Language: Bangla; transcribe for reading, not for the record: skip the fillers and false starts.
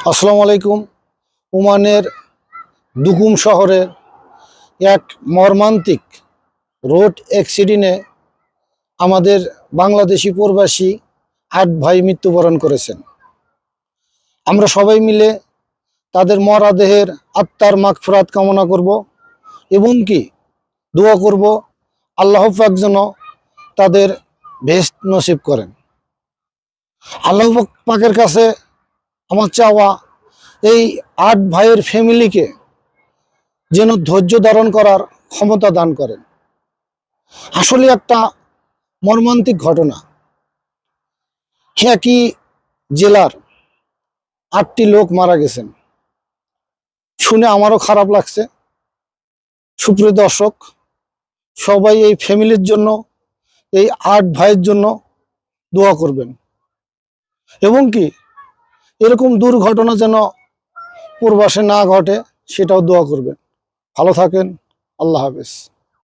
আসসালামু আলাইকুম। ওমানের দুকুম শহরের এক মর্মান্তিক রোড অ্যাক্সিডেন্টে আমাদের বাংলাদেশি প্রবাসী ৮ ভাই মৃত্যুবরণ করেছেন। আমরা সবাই মিলে তাদের মরা দেহের আত্মার মাগফিরাত কামনা করব এবং কি দোয়া করব আল্লাহ পাক যেন তাদের বেহেশত নসিব করেন। আল্লাহ পাকের কাছে আমার চাওয়া এই ৮ ভাইয়ের ফ্যামিলিকে যেন ধৈর্য ধারণ করার ক্ষমতা দান করেন। আসলে একটা মর্মান্তিক ঘটনা। একই জেলার ৮টি লোক মারা গেছেন, শুনে আমারও খারাপ লাগছে। সুপ্রিয় দর্শক, সবাই এই ফ্যামিলির জন্য, এই ৮ ভাইয়ের জন্য দোয়া করবেন এবং কি এরকম দুর্ঘটনা যেন প্রবাসে না ঘটে সেটাও দোয়া করবেন। ভালো থাকেন। আল্লাহ হাফেজ।